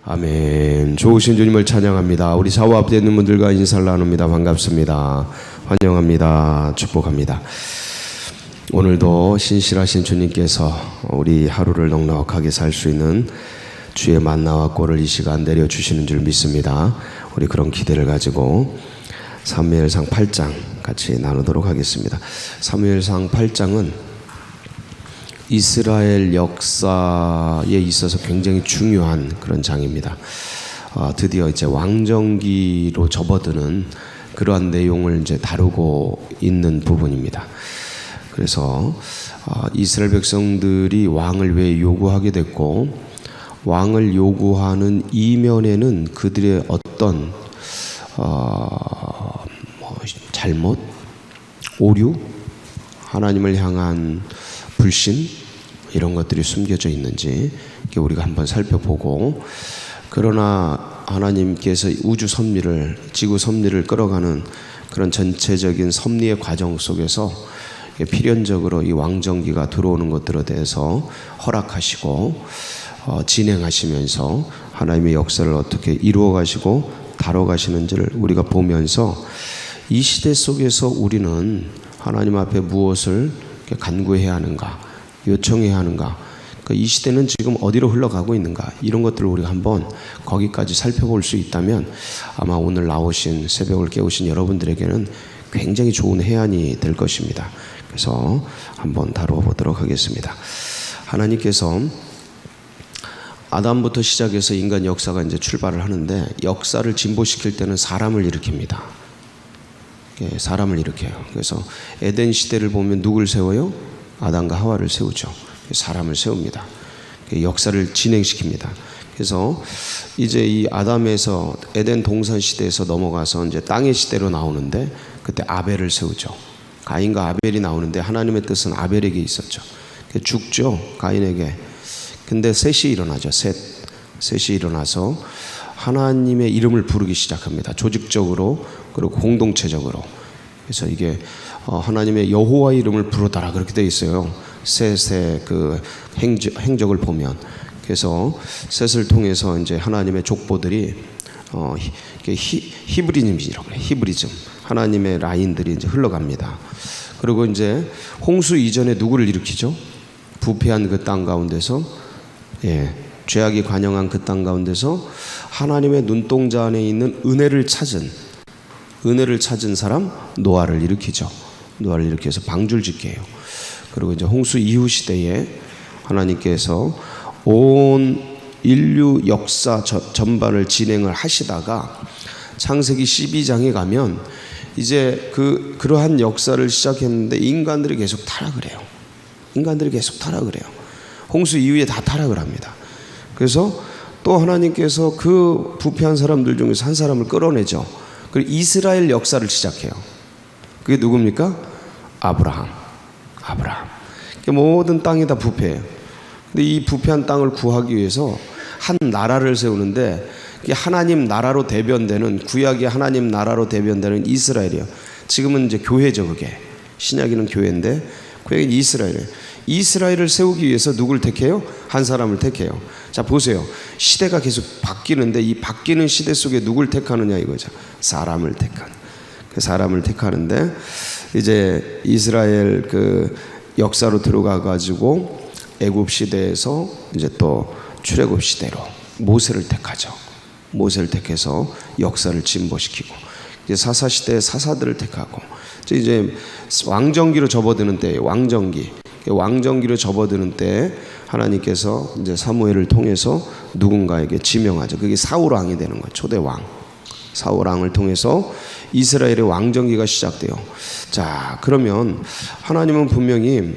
아멘. 좋으신 주님을 찬양합니다. 우리 좌우 앞에 있는 분들과 인사를 나눕니다. 반갑습니다. 환영합니다. 축복합니다. 오늘도 신실하신 주님께서 우리 하루를 넉넉하게 살 수 있는 주의 만나와 꼴을 이 시간 내려주시는 줄 믿습니다. 우리 그런 기대를 가지고 사무엘상 8장 같이 나누도록 하겠습니다. 사무엘상 8장은 이스라엘 역사에 있어서 굉장히 중요한 그런 장입니다. 드디어 이제 왕정기로 접어드는 그러한 내용을 이제 다루고 있는 부분입니다. 그래서 이스라엘 백성들이 왕을 왜 요구하게 됐고, 왕을 요구하는 이면에는 그들의 어떤 잘못, 오류, 하나님을 향한 불신, 이런 것들이 숨겨져 있는지 우리가 한번 살펴보고, 그러나 하나님께서 우주 섭리를, 지구 섭리를 끌어가는 그런 전체적인 섭리의 과정 속에서 필연적으로 이 왕정기가 들어오는 것들에 대해서 허락하시고 진행하시면서 하나님의 역사를 어떻게 이루어 가시고 다뤄 가시는지를 우리가 보면서, 이 시대 속에서 우리는 하나님 앞에 무엇을 간구해야 하는가, 요청해야 하는가, 이 시대는 지금 어디로 흘러가고 있는가, 이런 것들을 우리가 한번 거기까지 살펴볼 수 있다면 아마 오늘 나오신, 새벽을 깨우신 여러분들에게는 굉장히 좋은 해안이 될 것입니다. 그래서 한번 다뤄보도록 하겠습니다. 하나님께서 아담부터 시작해서 인간 역사가 이제 출발을 하는데, 역사를 진보시킬 때는 사람을 일으킵니다. 사람을 일으켜요. 그래서 에덴 시대를 보면 누굴 세워요? 아담과 하와를 세우죠. 사람을 세웁니다. 역사를 진행시킵니다. 그래서 이제 이 아담에서 에덴 동산 시대에서 넘어가서 이제 땅의 시대로 나오는데, 그때 아벨을 세우죠. 가인과 아벨이 나오는데 하나님의 뜻은 아벨에게 있었죠. 죽죠, 가인에게. 근데 셋이 일어나죠. 셋이 일어나서 하나님의 이름을 부르기 시작합니다. 조직적으로, 그리고 공동체적으로. 그래서 이게 하나님의 여호와 이름을 부르다라 그렇게 되어 있어요. 셋의 그 행적을 보면. 그래서 셋을 통해서 이제 하나님의 족보들이 히브리즘이라고 그래요. 히브리즘. 하나님의 라인들이 이제 흘러갑니다. 그리고 이제 홍수 이전에 누구를 일으키죠? 부패한 그 땅 가운데서, 죄악이 관영한 그 땅 가운데서 하나님의 눈동자 안에 있는 은혜를 찾은 사람 노아를 일으키죠. 노아를 일으켜서 방주를 짓게 해요. 그리고 이제 홍수 이후 시대에 하나님께서 온 인류 역사 전반을 진행을 하시다가 창세기 12장에 가면 이제 그러한 역사를 시작했는데 인간들이 계속 타락을 해요. 홍수 이후에 다 타락을 합니다. 그래서 또 하나님께서 그 부패한 사람들 중에서 한 사람을 끌어내죠. 그리고 이스라엘 역사를 시작해요. 그게 누굽니까? 아브라함. 모든 땅이 다 부패해요. 근데 이 부패한 땅을 구하기 위해서 한 나라를 세우는데, 하나님 나라로 대변되는, 구약의 하나님 나라로 대변되는 이스라엘이에요. 지금은 이제 교회죠, 그게. 신약에는 교회인데 구약은 이스라엘이에요. 이스라엘을 세우기 위해서 누굴 택해요? 한 사람을 택해요. 자, 보세요. 시대가 계속 바뀌는데 이 바뀌는 시대 속에 누굴 택하느냐 이거죠. 사람을 택하는. 그 사람을 택하는데, 이제 이스라엘 그 역사로 들어가 가지고 애굽 시대에서 이제 또 출애굽 시대로 모세를 택하죠. 모세를 택해서 역사를 진보시키고, 이제 사사 시대에 사사들을 택하고, 이제 왕정기로 접어드는 때, 왕정기로 접어드는 때 하나님께서 이제 사무엘을 통해서 누군가에게 지명하죠. 그게 사울 왕이 되는 거예요. 초대 왕. 사울 왕을 통해서 이스라엘의 왕정기가 시작돼요. 자, 그러면 하나님은 분명히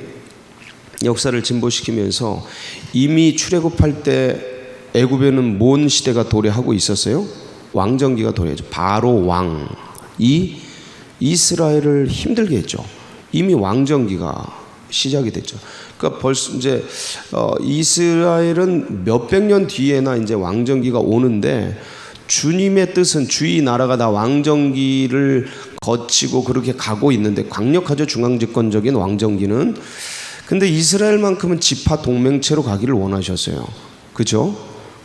역사를 진보시키면서 이미 출애굽할 때 애굽에는 뭔 시대가 도래하고 있었어요? 왕정기가 도래하죠. 바로 왕이 이스라엘을 힘들게 했죠. 이미 왕정기가 시작이 됐죠. 그러니까 벌써 이제 이스라엘은 몇백 년 뒤에나 이제 왕정기가 오는데, 주님의 뜻은 주의 나라가 다 왕정기를 거치고 그렇게 가고 있는데, 강력하죠, 중앙집권적인 왕정기는. 근데 이스라엘만큼은 지파 동맹체로 가기를 원하셨어요. 그죠?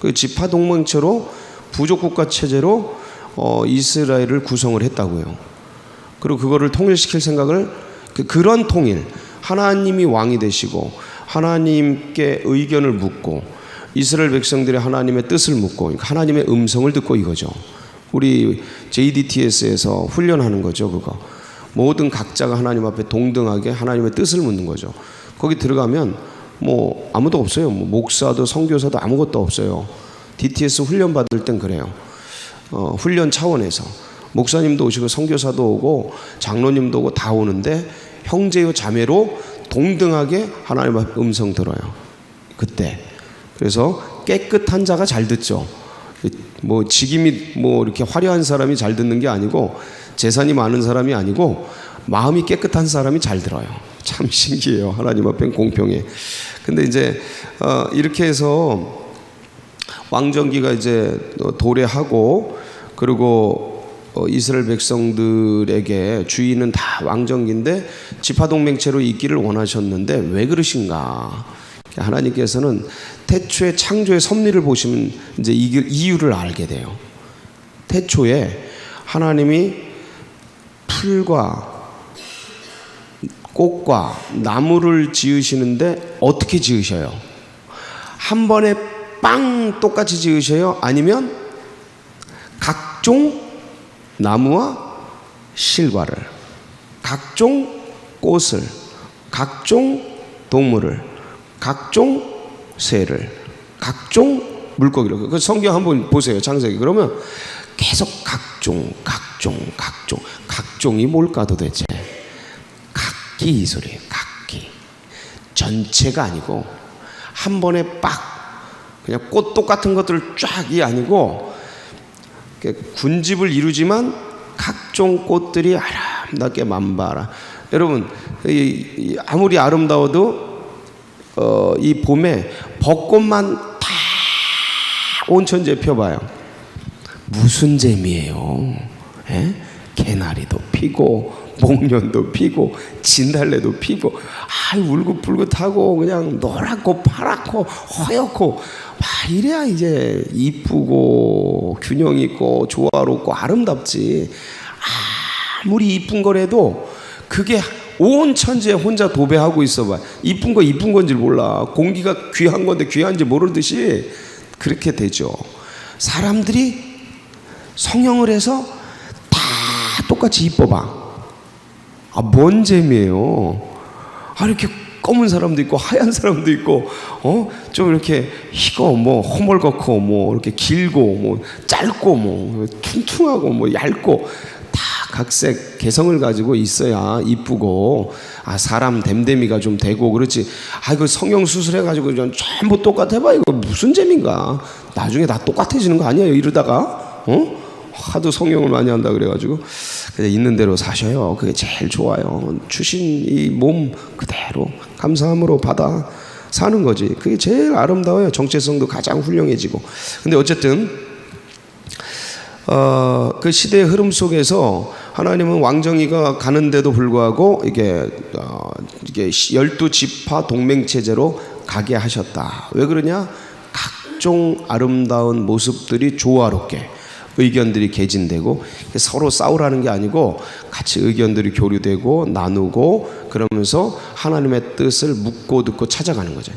그 지파 동맹체로 부족 국가 체제로 이스라엘을 구성을 했다고요. 그리고 그거를 통일시킬 생각을 그런 통일, 하나님이 왕이 되시고 하나님께 의견을 묻고 이스라엘 백성들이 하나님의 뜻을 묻고 하나님의 음성을 듣고 이거죠. 우리 JDTS에서 훈련하는 거죠. 그거 모든 각자가 하나님 앞에 동등하게 하나님의 뜻을 묻는 거죠. 거기 들어가면 뭐 아무도 없어요. 뭐 목사도 선교사도 아무것도 없어요. DTS 훈련 받을 땐 그래요. 훈련 차원에서 목사님도 오시고 선교사도 오고 장로님도 오고 다 오는데 형제요 자매로 동등하게 하나님의 음성 들어요. 그때 그래서 깨끗한 자가 잘 듣죠. 뭐 직임이 뭐 이렇게 화려한 사람이 잘 듣는 게 아니고 재산이 많은 사람이 아니고 마음이 깨끗한 사람이 잘 들어요. 참 신기해요. 하나님 앞엔 공평해. 근데 이제 이렇게 해서 왕정기가 이제 도래하고 그리고 이스라엘 백성들에게 주인은 다 왕정기인데 지파동맹체로 있기를 원하셨는데 왜 그러신가? 하나님께서는 태초에 창조의 섭리를 보시면 이제 이유를 알게 돼요. 태초에 하나님이 풀과 꽃과 나무를 지으시는데 어떻게 지으셔요? 한 번에 빵 똑같이 지으셔요? 아니면 각종 나무와 실과를, 각종 꽃을, 각종 동물을, 각종 새를, 각종 물고기를. 그 성경 한번 보세요. 창세기. 그러면 계속 각종이 뭘까 도대체? 각기 이 소리예요. 각기. 전체가 아니고 한 번에 빡 그냥 꽃 똑같은 것들을 쫙이 아니고 군집을 이루지만 각종 꽃들이 아름답게 만발하. 여러분 아무리 아름다워도 이 봄에 벚꽃만 다 온 천지에 펴봐요. 무슨 재미예요? 에? 개나리도 피고 목련도 피고 진달래도 피고 울긋불긋하고 그냥 노랗고 파랗고 허옇고 이래야 이제 이쁘고 균형 있고 조화롭고 아름답지. 아무리 이쁜 거라도 그게 온 천지에 혼자 도배하고 있어봐. 이쁜 거 이쁜 건지 몰라. 공기가 귀한 건데 귀한지 모르듯이 그렇게 되죠. 사람들이 성형을 해서 다 똑같이 이뻐봐. 뭔 재미예요? 이렇게 검은 사람도 있고 하얀 사람도 있고 좀 이렇게 희고 뭐 허물겋고 뭐 이렇게 길고 뭐 짧고 뭐 퉁퉁하고 뭐 얇고 다 각색 개성을 가지고 있어야 이쁘고 사람 됨됨이가 좀 되고 그렇지. 이거 성형 수술해 가지고 전부 똑같아봐. 이거 무슨 재미인가? 나중에 다 똑같아지는 거 아니에요? 이러다가 하도 성형을 많이 한다 그래가지고 그냥 있는 대로 사셔요. 그게 제일 좋아요. 주신 이 몸 그대로 감사함으로 받아 사는 거지. 그게 제일 아름다워요. 정체성도 가장 훌륭해지고. 근데 어쨌든 그 시대의 흐름 속에서 하나님은 왕정이가 가는데도 불구하고 이게 12지파 동맹체제로 가게 하셨다. 왜 그러냐? 각종 아름다운 모습들이 조화롭게 의견들이 개진되고 서로 싸우라는 게 아니고 같이 의견들이 교류되고 나누고 그러면서 하나님의 뜻을 묻고 듣고 찾아가는 거죠.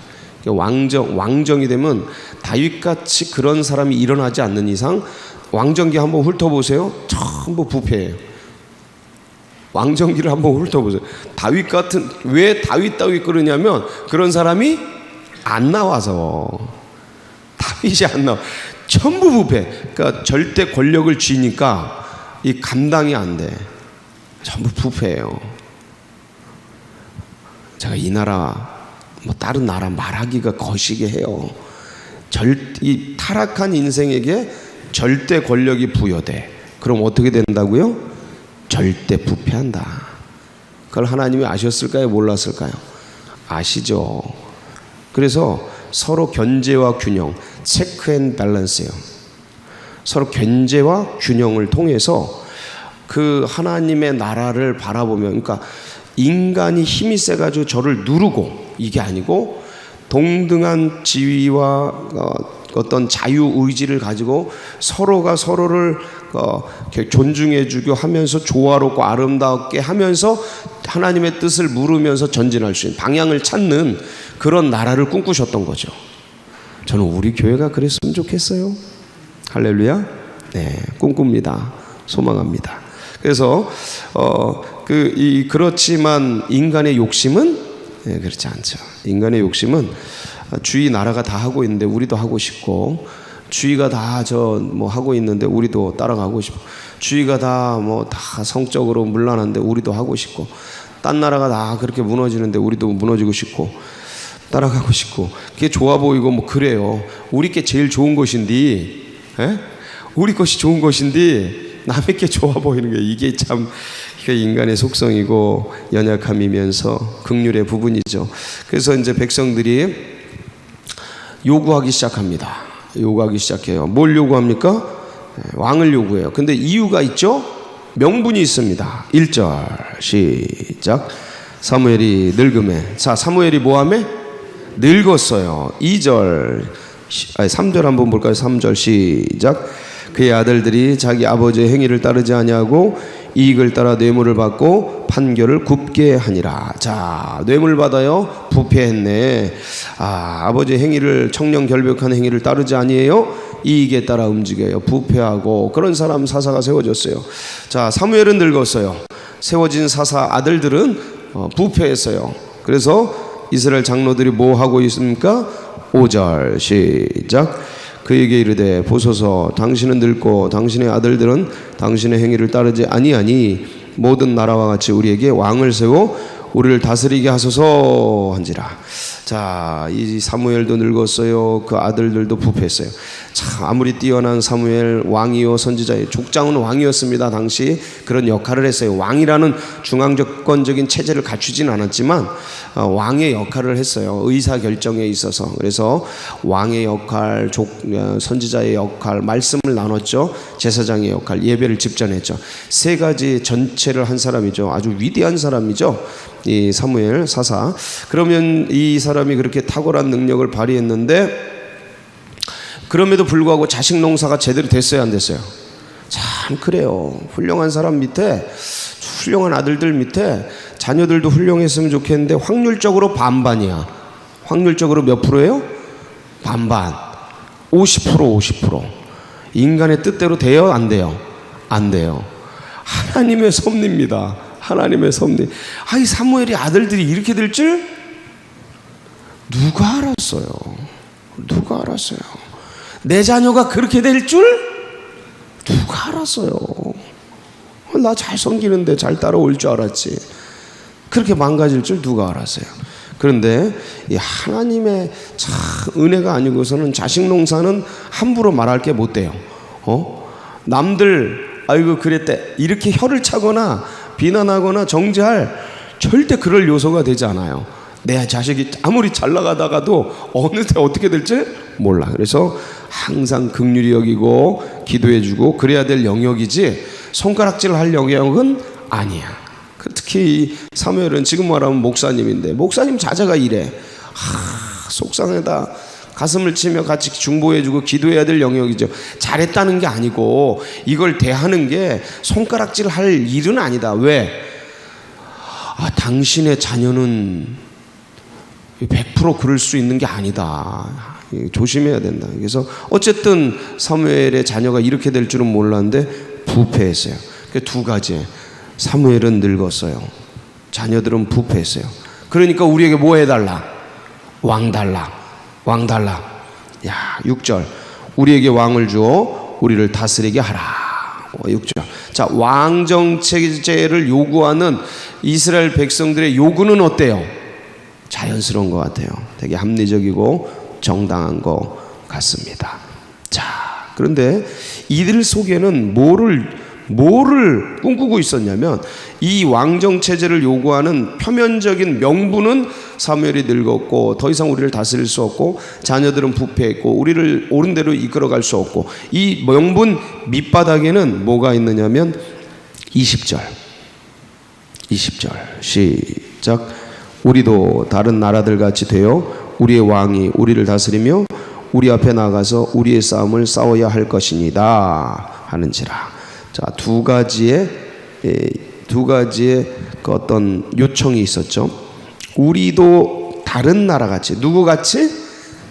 왕정이 되면 다윗같이 그런 사람이 일어나지 않는 이상 왕정기 한번 훑어보세요. 전부 부패예요. 왕정기를 한번 훑어보세요. 다윗 같은 왜 다윗 그러냐면 그런 사람이 안 나와서. 다윗이 안 나와. 전부 부패. 그러니까 절대 권력을 쥐니까 이 감당이 안 돼. 전부 부패예요. 제가 이 나라 뭐 다른 나라 말하기가 거시게 해요. 이 타락한 인생에게 절대 권력이 부여돼. 그럼 어떻게 된다고요? 절대 부패한다. 그걸 하나님이 아셨을까요? 몰랐을까요? 아시죠. 그래서 서로 견제와 균형, 체크 앤 밸런스예요. 서로 견제와 균형을 통해서 그 하나님의 나라를 바라보면, 그러니까 인간이 힘이 세가지고 저를 누르고 이게 아니고 동등한 지위와 어떤 자유 의지를 가지고 서로가 서로를 존중해주고 하면서 조화롭고 아름답게 하면서 하나님의 뜻을 물으면서 전진할 수 있는 방향을 찾는 그런 나라를 꿈꾸셨던 거죠. 저는 우리 교회가 그랬으면 좋겠어요. 할렐루야. 네, 꿈꿉니다. 소망합니다. 그래서 그렇지만 인간의 욕심은 그렇지 않죠. 인간의 욕심은 주위 나라가 다 하고 있는데 우리도 하고 싶고, 주위가 다 하고 있는데 우리도 따라가고 싶고, 주위가 다 성적으로 문란한데 우리도 하고 싶고, 딴 나라가 다 그렇게 무너지는데 우리도 무너지고 싶고 따라가고 싶고, 그게 좋아 보이고 그래요. 우리 게 제일 좋은 것인데, 우리 것이 좋은 것인데 남의 게 좋아 보이는 게 이게 참 인간의 속성이고 연약함이면서 긍휼의 부분이죠. 그래서 이제 백성들이 요구하기 시작합니다. 요구하기 시작해요. 뭘 요구합니까? 왕을 요구해요. 근데 이유가 있죠? 명분이 있습니다. 1절 시작. 사무엘이 늙음에. 자, 사무엘이 뭐하매? 늙었어요. 3절 한번 볼까요? 3절 시작. 그의 아들들이 자기 아버지의 행위를 따르지 아니하고 이익을 따라 뇌물을 받고 판결을 굽게 하니라. 자, 뇌물 받아요. 부패했네. 아버지의 행위를 청렴결백한 행위를 따르지 아니에요. 이익에 따라 움직여요. 부패하고 그런 사람 사사가 세워졌어요. 자, 사무엘은 늙었어요. 세워진 사사 아들들은 부패했어요. 그래서 이스라엘 장로들이 뭐 하고 있습니까? 5절 시작. 그에게 이르되 보소서, 당신은 늙고 당신의 아들들은 당신의 행위를 따르지 아니하니 모든 나라와 같이 우리에게 왕을 세워 우리를 다스리게 하소서 한지라. 자, 이 사무엘도 늙었어요. 그 아들들도 부패했어요. 참, 아무리 뛰어난 사무엘 왕이요 선지자요, 족장은 왕이었습니다. 당시 그런 역할을 했어요. 왕이라는 중앙정권적인 체제를 갖추진 않았지만 왕의 역할을 했어요. 의사결정에 있어서. 그래서 왕의 역할, 선지자의 역할, 말씀을 나눴죠. 제사장의 역할, 예배를 집전했죠. 세 가지 전체를 한 사람이죠. 아주 위대한 사람이죠, 이 사무엘 사사. 그러면 이 사람이 그렇게 탁월한 능력을 발휘했는데, 그럼에도 불구하고 자식 농사가 제대로 됐어요, 안 됐어요? 참 그래요. 훌륭한 사람 밑에, 훌륭한 아들들 밑에 자녀들도 훌륭했으면 좋겠는데 확률적으로 반반이야. 확률적으로 몇 프로예요? 반반. 50%. 인간의 뜻대로 돼요, 안 돼요? 안 돼요. 하나님의 섭리입니다. 하나님의 섭리. 이 사무엘이 아들들이 이렇게 될 줄 누가 알았어요? 누가 알았어요? 내 자녀가 그렇게 될 줄 누가 알았어요? 나 잘 섬기는데 잘 따라올 줄 알았지. 그렇게 망가질 줄 누가 알았어요? 그런데 이 하나님의 참 은혜가 아니고서는 자식 농사는 함부로 말할 게 못 돼요. 남들 아이고 그랬대 이렇게 혀를 차거나 비난하거나 정죄할 절대 그럴 요소가 되지 않아요. 내 자식이 아무리 잘 나가다가도 어느 때 어떻게 될지 몰라. 그래서 항상 긍휼히 여기고 기도해주고 그래야 될 영역이지 손가락질을 할 영역은 아니야. 특히 사무엘은 지금 말하면 목사님인데 목사님 자자가 이래. 속상하다. 가슴을 치며 같이 중보해주고 기도해야 될 영역이죠. 잘했다는 게 아니고 이걸 대하는 게 손가락질 할 일은 아니다. 왜? 당신의 자녀는 100% 그럴 수 있는 게 아니다. 조심해야 된다. 그래서 어쨌든 사무엘의 자녀가 이렇게 될 줄은 몰랐는데 부패했어요. 두 가지. 사무엘은 늙었어요. 자녀들은 부패했어요. 그러니까 우리에게 뭐 해달라? 왕 달라. 왕 달라. 6절. 우리에게 왕을 주어 우리를 다스리게 하라. 6절. 자, 왕정체제를 요구하는 이스라엘 백성들의 요구는 어때요? 자연스러운 것 같아요. 되게 합리적이고 정당한 것 같습니다. 자, 그런데 이들 속에는 뭐를 꿈꾸고 있었냐면 이 왕정체제를 요구하는 표면적인 명분은 사무엘이 늙었고 더 이상 우리를 다스릴 수 없고 자녀들은 부패했고 우리를 옳은 대로 이끌어갈 수 없고 이 명분 밑바닥에는 뭐가 있느냐면 20절 시작. 우리도 다른 나라들 같이 되어 우리의 왕이 우리를 다스리며 우리 앞에 나가서 우리의 싸움을 싸워야 할 것이니다 하는지라. 자, 두 가지의 그 어떤 요청이 있었죠. 우리도 다른 나라 같이, 누구 같이?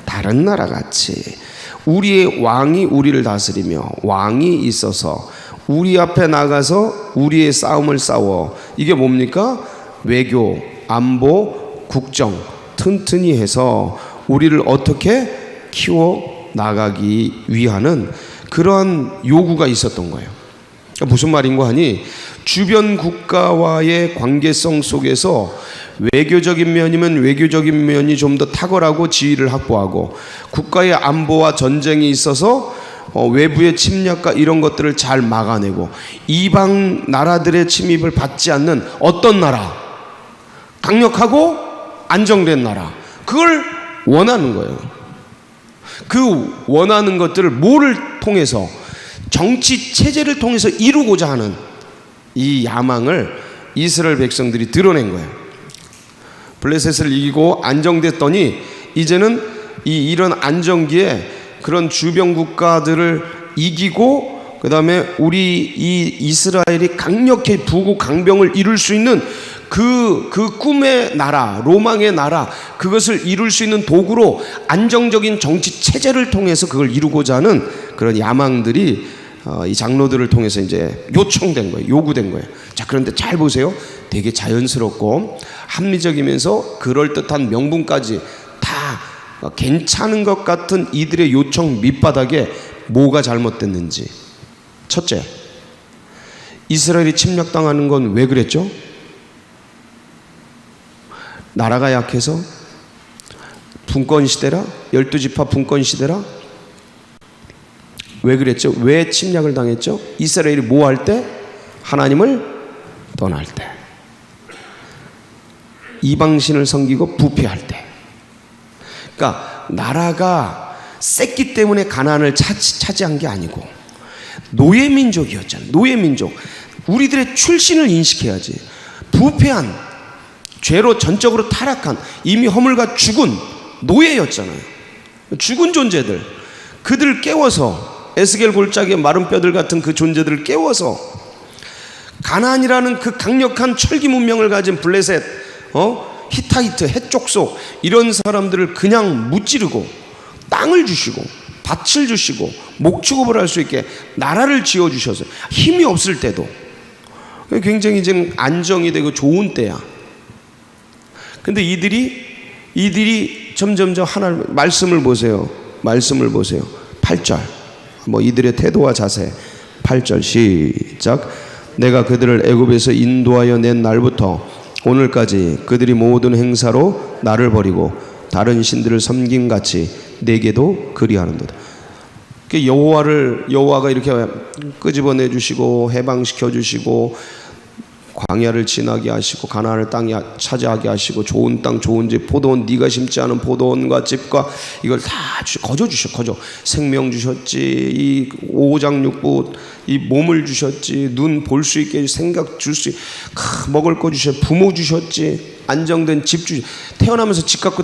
다른 나라 같이 우리의 왕이 우리를 다스리며 왕이 있어서 우리 앞에 나가서 우리의 싸움을 싸워. 이게 뭡니까? 외교, 안보, 국정 튼튼히 해서 우리를 어떻게 키워 나가기 위하는 그런 요구가 있었던 거예요. 그러니까 무슨 말인가 하니, 주변 국가와의 관계성 속에서 외교적인 면이면 외교적인 면이 좀 더 탁월하고 지위를 확보하고, 국가의 안보와 전쟁이 있어서 외부의 침략과 이런 것들을 잘 막아내고, 이방 나라들의 침입을 받지 않는 어떤 나라, 강력하고 안정된 나라, 그걸 원하는 거예요. 그 원하는 것들을 뭐를 통해서? 정치 체제를 통해서 이루고자 하는 이 야망을 이스라엘 백성들이 드러낸 거예요. 블레셋을 이기고 안정됐더니 이제는 이런 안정기에 그런 주변 국가들을 이기고, 그 다음에 우리 이 이스라엘이 강력히 부국 강병을 이룰 수 있는 그 꿈의 나라, 로망의 나라, 그것을 이룰 수 있는 도구로 안정적인 정치 체제를 통해서 그걸 이루고자 하는 그런 야망들이 이 장로들을 통해서 이제 요청된 거예요. 요구된 거예요. 자, 그런데 잘 보세요. 되게 자연스럽고 합리적이면서 그럴듯한 명분까지 다 괜찮은 것 같은 이들의 요청 밑바닥에 뭐가 잘못됐는지. 첫째, 이스라엘이 침략당하는 건 왜 그랬죠? 나라가 약해서? 분권 시대라? 12지파 분권 시대라? 왜 그랬죠? 왜 침략을 당했죠? 이스라엘이 뭐 할 때? 하나님을 떠날 때, 이방신을 섬기고 부패할 때. 그러니까 나라가 셌기 때문에 가나안을 차지한 게 아니고 노예민족이었잖아요. 노예민족. 우리들의 출신을 인식해야지. 부패한, 죄로 전적으로 타락한, 이미 허물과 죽은 노예였잖아요. 죽은 존재들, 그들을 깨워서, 에스겔 골짜기의 마른 뼈들 같은 그 존재들을 깨워서 가나안이라는 그 강력한 철기 문명을 가진 블레셋, 히타이트, 해족속, 이런 사람들을 그냥 무찌르고 땅을 주시고 밭을 주시고 목축업을 할 수 있게 나라를 지어주셔서, 힘이 없을 때도 굉장히 지금 안정이 되고 좋은 때야. 근데 이들이 점점점 하나님 말씀을 보세요. 말씀을 보세요. 8절. 이들의 태도와 자세. 8절 시작. 내가 그들을 애굽에서 인도하여 낸 날부터 오늘까지 그들이 모든 행사로 나를 버리고 다른 신들을 섬김같이 내게도 그리하는도다. 여호와가 이렇게 끄집어내 주시고 해방시켜 주시고 광야를 지나게 하시고 가나안을 땅에 차지하게 하시고 좋은 땅 좋은 집, 포도원, 네가 심지 않은 포도원과 집과 이걸 다 거저 주셔. 거저 생명 주셨지, 이 오장육부 이 몸을 주셨지, 눈 볼 수 있게 생각 줄 수, 먹을 거 주셨지, 부모 주셨지, 안정된 집 주셨지. 태어나면서 집 갖고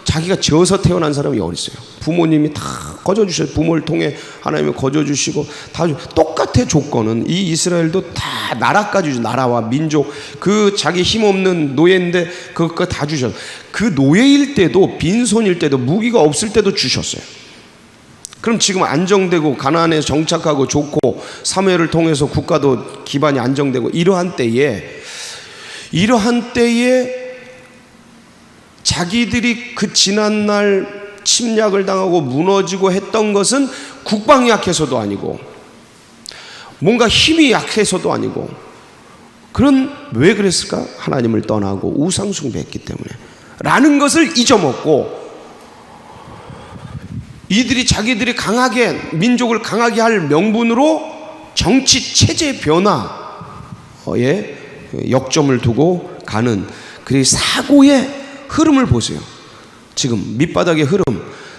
자기가 지어서 태어난 사람이 어디 있어요? 부모님이 다 거저 주셔. 부모를 통해 하나님이 거저 주시고 다 똑같아. 조건은 이 이스라엘도 다 나라까지 주셔. 나라와 민족, 그 자기 힘없는 노예인데 그거 다 주셔. 그 노예일 때도, 빈손일 때도, 무기가 없을 때도 주셨어요. 그럼 지금 안정되고 가나안에 정착하고 좋고 사무엘을 통해서 국가도 기반이 안정되고 이러한 때에 자기들이 그 지난날 침략을 당하고 무너지고 했던 것은 국방이 약해서도 아니고 뭔가 힘이 약해서도 아니고, 왜 그랬을까? 하나님을 떠나고 우상 숭배했기 때문에 라는 것을 잊어먹고, 이들이 자기들이 강하게, 민족을 강하게 할 명분으로 정치 체제 변화에 역점을 두고 가는 그 사고의 흐름을 보세요. 지금 밑바닥의 흐름,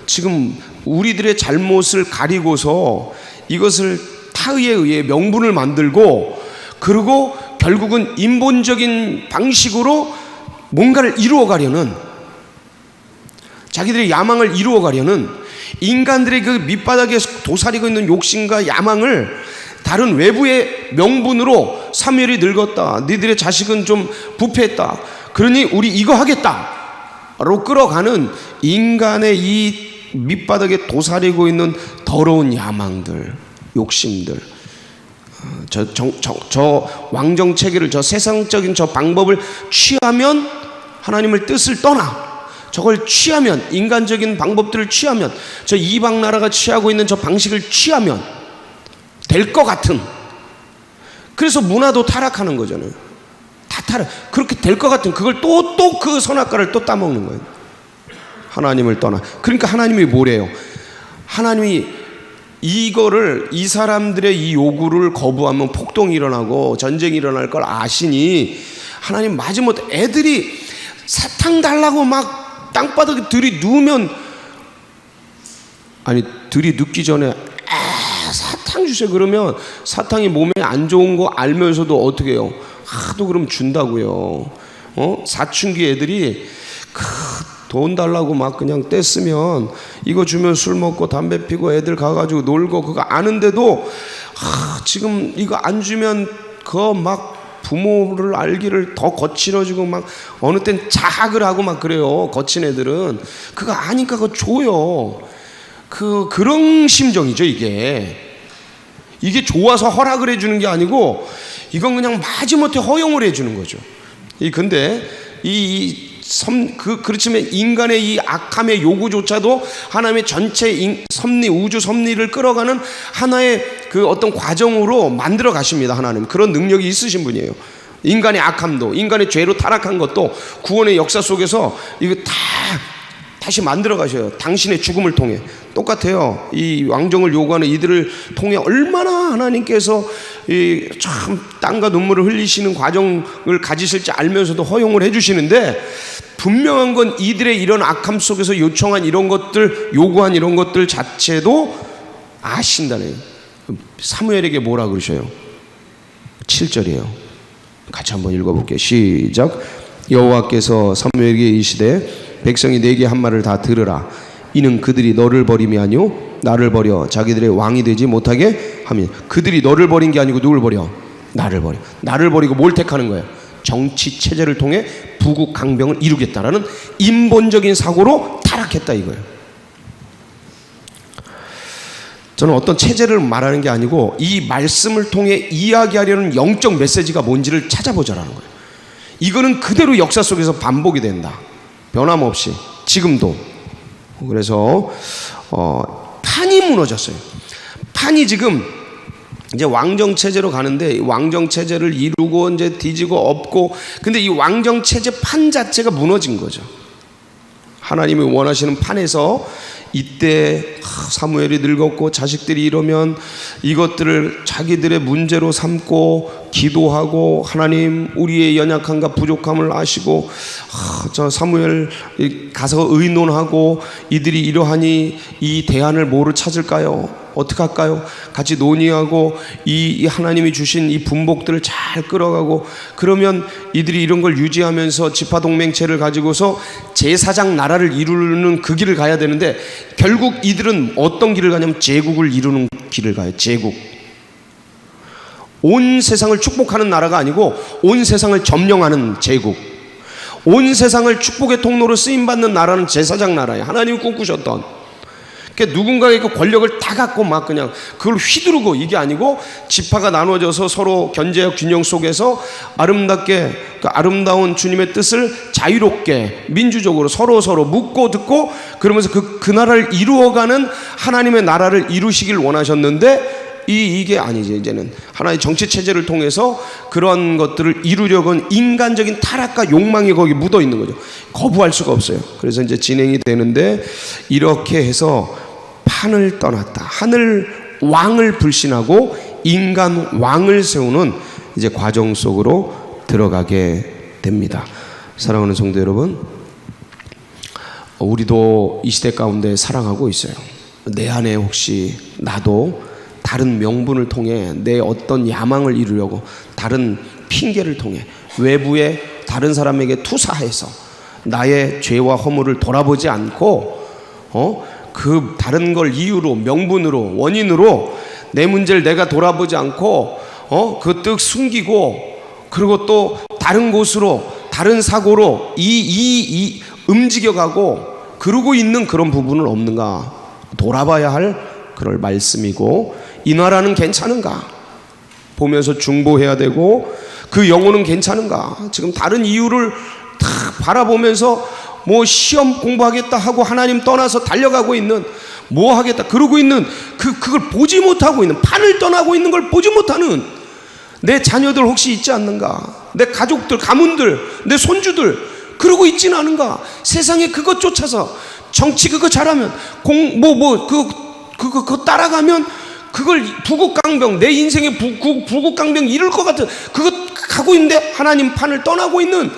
지금 우리들의 잘못을 가리고서 이것을 타의에 의해 명분을 만들고, 그리고 결국은 인본적인 방식으로 뭔가를 이루어가려는, 자기들의 야망을 이루어가려는 인간들의 그 밑바닥에 도사리고 있는 욕심과 야망을 다른 외부의 명분으로 사무엘이 늙었다, 니들의 자식은 좀 부패했다, 그러니 우리 이거 하겠다로 끌어가는 인간의 이 밑바닥에 도사리고 있는 더러운 야망들, 욕심들, 저 왕정 체계를, 저 세상적인 저 방법을 취하면, 하나님의 뜻을 떠나 저걸 취하면, 인간적인 방법들을 취하면, 저 이방 나라가 취하고 있는 저 방식을 취하면 될 것 같은, 그래서 문화도 타락하는 거잖아요. 다 타락. 그렇게 될 것 같은 그걸 또 그 선악과를 또 따먹는 거예요. 하나님을 떠나. 그러니까 하나님이 뭐래요? 하나님이 이거를, 이 사람들의 이 요구를 거부하면 폭동이 일어나고 전쟁이 일어날 걸 아시니 하나님 마지못해 애들이 사탕 달라고 막 땅바닥에 들이 누우면, 아니 들이 눕기 전에 사탕 주세요 그러면 사탕이 몸에 안 좋은 거 알면서도 어떻게 해요? 하도 그럼 준다고요. 사춘기 애들이 돈 달라고 막 그냥 떼쓰면, 이거 주면 술 먹고 담배 피고 애들 가가지고 놀고 그거 아는데도 지금 이거 안 주면 그거 막 부모를 알기를 더 거칠어지고 막 어느 땐 자학을 하고 막 그래요. 거친 애들은 그거 아니까 그거 줘요. 그런 심정이죠. 이게 좋아서 허락을 해주는 게 아니고 이건 그냥 마지못해 허용을 해주는 거죠. 근데 그렇지만 인간의 이 악함의 요구조차도 하나님의 전체 섭리, 우주 섭리를 끌어가는 하나의 그 어떤 과정으로 만들어 가십니다. 하나님 그런 능력이 있으신 분이에요. 인간의 악함도, 인간의 죄로 타락한 것도 구원의 역사 속에서 이거 다시 만들어 가셔요. 당신의 죽음을 통해. 똑같아요. 이 왕정을 요구하는 이들을 통해 얼마나 하나님께서 참 땀과 눈물을 흘리시는 과정을 가지실지 알면서도 허용을 해주시는데, 분명한 건 이들의 이런 악함 속에서 요청한 이런 것들, 요구한 이런 것들 자체도 아신다네요. 사무엘에게 뭐라 그러셔요? 7절이에요. 같이 한번 읽어볼게요. 시작. 여호와께서 사무엘에게 이르시되 백성이 내게 한 말을 다 들으라. 이는 그들이 너를 버림이 아니오 나를 버려 자기들의 왕이 되지 못하게 하며. 그들이 너를 버린 게 아니고 누굴 버려? 나를 버려. 나를 버리고 뭘 택하는 거예요? 정치 체제를 통해 부국 강병을 이루겠다라는 인본적인 사고로 타락했다 이거예요. 저는 어떤 체제를 말하는 게 아니고 이 말씀을 통해 이야기하려는 영적 메시지가 뭔지를 찾아보자라는 거예요. 이거는 그대로 역사 속에서 반복이 된다. 변함없이 지금도. 그래서 판이 무너졌어요. 판이 지금 이제 왕정 체제로 가는데, 왕정 체제를 이루고 이제 뒤지고 엎고, 근데 이 왕정 체제 판 자체가 무너진 거죠. 하나님이 원하시는 판에서 이때 사무엘이 늙었고 자식들이 이러면 이것들을 자기들의 문제로 삼고 기도하고, 하나님 우리의 연약함과 부족함을 아시고 저 사무엘 가서 의논하고, 이들이 이러하니 이 대안을 뭐로 찾을까요? 어떻게 할까요? 같이 논의하고 이 하나님이 주신 이 분복들을 잘 끌어가고, 그러면 이들이 이런 걸 유지하면서 지파동맹체를 가지고서 제사장 나라를 이루는 그 길을 가야 되는데, 결국 이들은 어떤 길을 가냐면 제국을 이루는 길을 가요. 제국. 온 세상을 축복하는 나라가 아니고 온 세상을 점령하는 제국. 온 세상을 축복의 통로로 쓰임받는 나라는 제사장 나라예요. 하나님이 꿈꾸셨던. 그러니까 누군가의 그 권력을 다 갖고 막 그냥 그걸 휘두르고, 이게 아니고 지파가 나눠져서 서로 견제와 균형 속에서 아름답게 그 아름다운 주님의 뜻을 자유롭게 민주적으로 서로 묻고 듣고, 그러면서 그 나라를 이루어가는 하나님의 나라를 이루시길 원하셨는데, 이게 아니지. 이제는 하나의 정치 체제를 통해서 그런 것들을 이루려고는 인간적인 타락과 욕망이 거기 묻어 있는 거죠. 거부할 수가 없어요. 그래서 이제 진행이 되는데, 이렇게 해서 판을 떠났다. 하늘 왕을 불신하고 인간 왕을 세우는 이제 과정 속으로 들어가게 됩니다. 사랑하는 성도 여러분, 우리도 이 시대 가운데 사랑하고 있어요. 내 안에 혹시 나도 다른 명분을 통해 내 어떤 야망을 이루려고 다른 핑계를 통해 외부에 다른 사람에게 투사해서 나의 죄와 허물을 돌아보지 않고 그 다른 걸 이유로, 명분으로, 원인으로 내 문제를 내가 돌아보지 않고 그 뜻 숨기고, 그리고 또 다른 곳으로, 다른 사고로 움직여가고 그러고 있는 그런 부분은 없는가 돌아봐야 할 그럴 말씀이고, 이 나라는 괜찮은가 보면서 중보해야 되고, 그 영혼은 괜찮은가, 지금 다른 이유를 다 바라보면서 뭐 시험 공부하겠다 하고 하나님 떠나서 달려가고 있는, 뭐 하겠다 그러고 있는, 그걸 보지 못하고 있는, 판을 떠나고 있는 걸 보지 못하는 내 자녀들 혹시 있지 않는가? 내 가족들, 가문들, 내 손주들 그러고 있지는 않은가? 세상에 그것 쫓아서 정치 그거 잘하면 그거 따라가면 그걸 부국강병, 내 인생의 부국강병 이룰 것 같은 그거 가고 있는데 하나님 판을 떠나고 있는,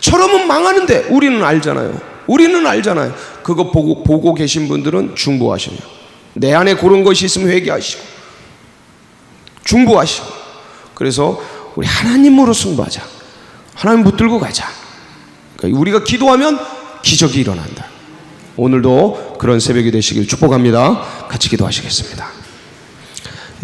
저러면 망하는데 우리는 알잖아요. 그거 보고 계신 분들은 중보하셔요. 내 안에 그런 것이 있으면 회개하시고 중보하시고. 그래서 우리 하나님으로 승부하자. 하나님 붙들고 가자. 그러니까 우리가 기도하면 기적이 일어난다. 오늘도 그런 새벽이 되시길 축복합니다. 같이 기도하시겠습니다.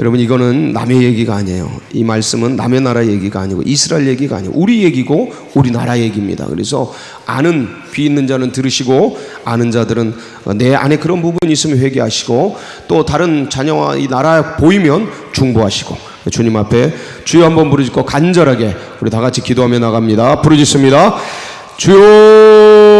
여러분, 이거는 남의 얘기가 아니에요. 이 말씀은 남의 나라 얘기가 아니고 이스라엘 얘기가 아니고 우리 얘기고 우리나라 얘기입니다. 그래서 아는 귀 있는 자는 들으시고, 아는 자들은 내 안에 그런 부분이 있으면 회개하시고, 또 다른 자녀와 이 나라 보이면 중보하시고, 주님 앞에 주여 한번 부르짖고 간절하게 우리 다 같이 기도하며 나갑니다. 부르짖습니다. 주여.